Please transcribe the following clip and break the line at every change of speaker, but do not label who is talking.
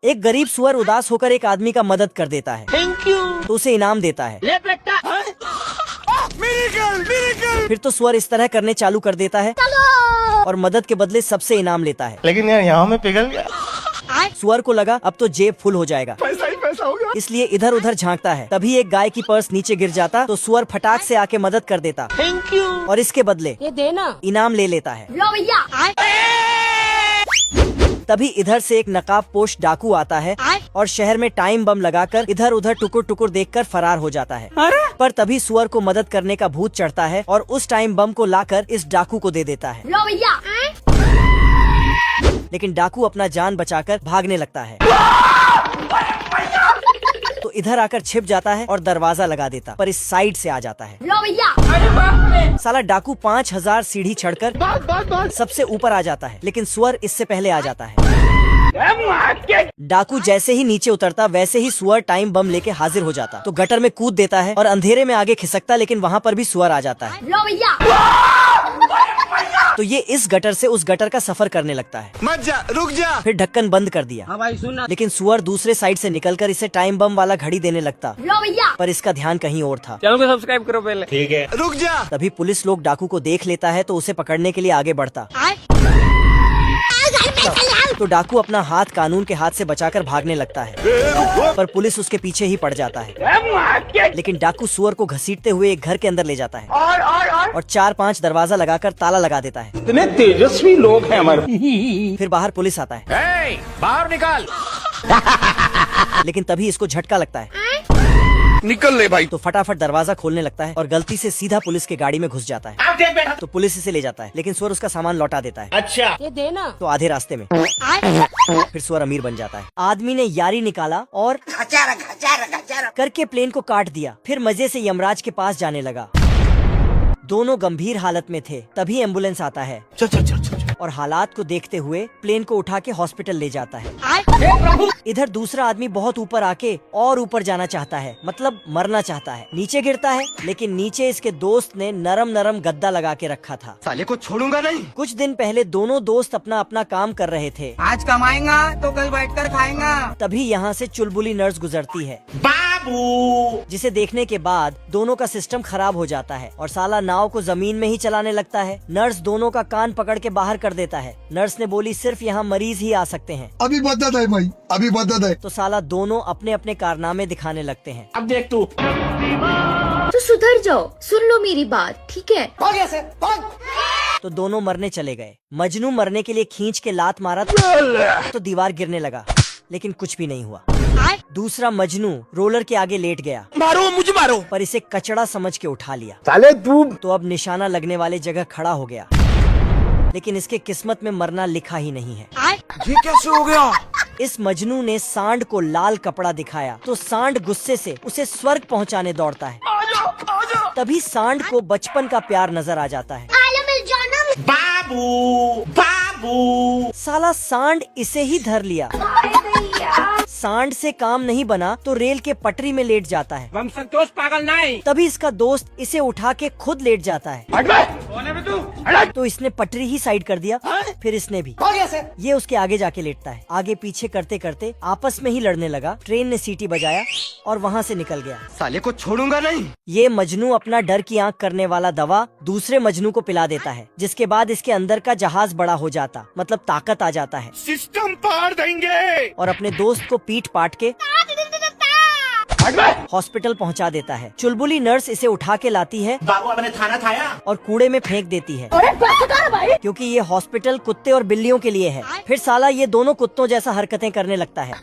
एक गरीब सुअर उदास होकर एक आदमी का मदद कर देता है।
Thank you.
तो उसे इनाम देता है।
ले बेटा।
फिर तो सुअर इस तरह करने चालू कर देता है और मदद के बदले सबसे इनाम लेता है।
लेकिन यार यहाँ में पिघल गया।
सुअर को लगा अब तो जेब फुल हो जाएगा,
पैसा ही पैसा हो गया।
इसलिए इधर उधर झांकता है। तभी एक गाय की पर्स नीचे गिर जाता तो सुअर फटाक से आके मदद कर देता
थैंक यू।
और इसके बदले
ये देना
इनाम ले लेता है।
लो भैया।
तभी इधर से एक नकाबपोश डाकू आता है और शहर में टाइम बम लगाकर इधर उधर टुकुर टुकुर देखकर फरार हो जाता है। पर तभी सुअर को मदद करने का भूत चढ़ता है और उस टाइम बम को लाकर इस डाकू को दे देता है।
लो भैया।
लेकिन डाकू अपना जान बचाकर भागने लगता है तो इधर आकर छिप जाता है और दरवाजा लगा देता, पर इस साइड से आ जाता है।
लो भैया।
साला डाकू 5000 सीढ़ी चढ़कर सबसे ऊपर आ जाता है, लेकिन सुअर इससे पहले आ जाता है। डाकू जैसे ही नीचे उतरता वैसे ही सुअर टाइम बम लेके हाजिर हो जाता तो गटर में कूद देता है और अंधेरे में आगे खिसकता, लेकिन वहाँ पर भी सुअर आ जाता है।
लो भैया।
तो ये इस गटर से उस गटर का सफर करने लगता है।
मत जा, रुक जा।
फिर ढक्कन बंद कर दिया।
हाँ भाई सुनना।
लेकिन सुअर दूसरे साइड से निकलकर इसे टाइम बम वाला घड़ी देने लगता,
लो भैया।
पर इसका ध्यान कहीं और था।
चैनल को सब्सक्राइब करो पहले।
ठीक है, रुक जा।
तभी पुलिस लोग डाकू को देख लेता है तो उसे पकड़ने के लिए आगे बढ़ता। तो डाकू अपना हाथ कानून के हाथ से बचाकर भागने लगता है, पर पुलिस उसके पीछे ही पड़ जाता है। लेकिन डाकू सुअर को घसीटते हुए एक घर के अंदर ले जाता है और 4-5 दरवाजा लगाकर ताला लगा देता है।
इतने तेजस्वी लोग हैं हमारे।
फिर बाहर पुलिस आता है।
बाहर निकाल।
लेकिन तभी इसको झटका लगता है
निकल ले भाई।
तो फटाफट दरवाजा खोलने लगता है और गलती से सीधा पुलिस के गाड़ी में घुस जाता है।
अब देख बेटा।
तो पुलिस इसे ले जाता है, लेकिन सुअर उसका सामान लौटा देता है।
अच्छा।
ये देना।
तो आधे रास्ते में फिर सुअर अमीर बन जाता है। आदमी ने यारी निकाला और करके प्लेन को काट दिया। फिर मजे से यमराज के पास जाने लगा। दोनों गंभीर हालत में थे। तभी एम्बुलेंस आता है और हालात को देखते हुए प्लेन को उठा के हॉस्पिटल ले जाता है। इधर दूसरा आदमी बहुत ऊपर आके और ऊपर जाना चाहता है, मतलब मरना चाहता है। नीचे गिरता है, लेकिन नीचे इसके दोस्त ने नरम नरम गद्दा लगा के रखा था।
साले को छोड़ूंगा नहीं।
कुछ दिन पहले दोनों दोस्त अपना अपना काम कर रहे थे।
आज कमाएगा तो कल बैठकर खाएगा।
तभी यहाँ से चुलबुली नर्स गुजरती है,
बाबू।
जिसे देखने के बाद दोनों का सिस्टम खराब हो जाता है और साला नाव को जमीन में ही चलाने लगता है। नर्स दोनों का कान पकड़ के बाहर कर देता है। नर्स ने बोली सिर्फ यहाँ मरीज ही आ सकते हैं।
अभी बदत है भाई, अभी बदत है।
तो साला दोनों अपने अपने कारनामे दिखाने लगते हैं।
अब देख तू।
तो सुधर जाओ, सुन लो मेरी बात, ठीक है?
तो दोनों मरने चले गए। मजनू मरने के लिए खींच के लात मारा तो दीवार गिरने लगा, लेकिन कुछ भी नहीं हुआ। दूसरा मजनू रोलर के आगे लेट गया,
मारो मुझे मारो,
पर इसे कचड़ा समझ के उठा लिया।
साले तू।
तो अब निशाना लगने वाले जगह खड़ा हो गया, लेकिन इसके किस्मत में मरना लिखा ही नहीं है।
ये कैसे हो गया?
इस मजनू ने सांड को लाल कपड़ा दिखाया तो सांड गुस्से से उसे स्वर्ग पहुंचाने दौड़ता है। तभी सांड को बचपन का प्यार नजर आ जाता है।
बाबू बाबू।
साला सांड इसे ही धर लिया। सांड से काम नहीं बना तो रेल के पटरी में लेट जाता है।
हम संतोष पागल नहीं।
तभी इसका दोस्त इसे उठा के खुद लेट जाता है। तो इसने पटरी ही साइड कर दिया। फिर इसने भी। ये उसके आगे जाके लेटता है। आगे पीछे करते करते आपस में ही लड़ने लगा। ट्रेन ने सीटी बजाया और वहाँ से निकल गया।
साले को छोड़ूंगा नहीं।
ये मजनू अपना डर की आंख करने वाला दवा दूसरे मजनू को पिला देता है, जिसके बाद इसके अंदर का जहाज बड़ा हो जाता, मतलब ताकत आ जाता है।
सिस्टम पार देंगे।
और अपने दोस्त को पीट पाट के हॉस्पिटल पहुंचा देता है। चुलबुली नर्स इसे उठा के लाती है
बाबू मैंने थाना खाया
और कूड़े में फेंक देती है, क्योंकि ये हॉस्पिटल कुत्ते और बिल्लियों के लिए है। फिर साला ये दोनों कुत्तों जैसा हरकतें करने लगता है।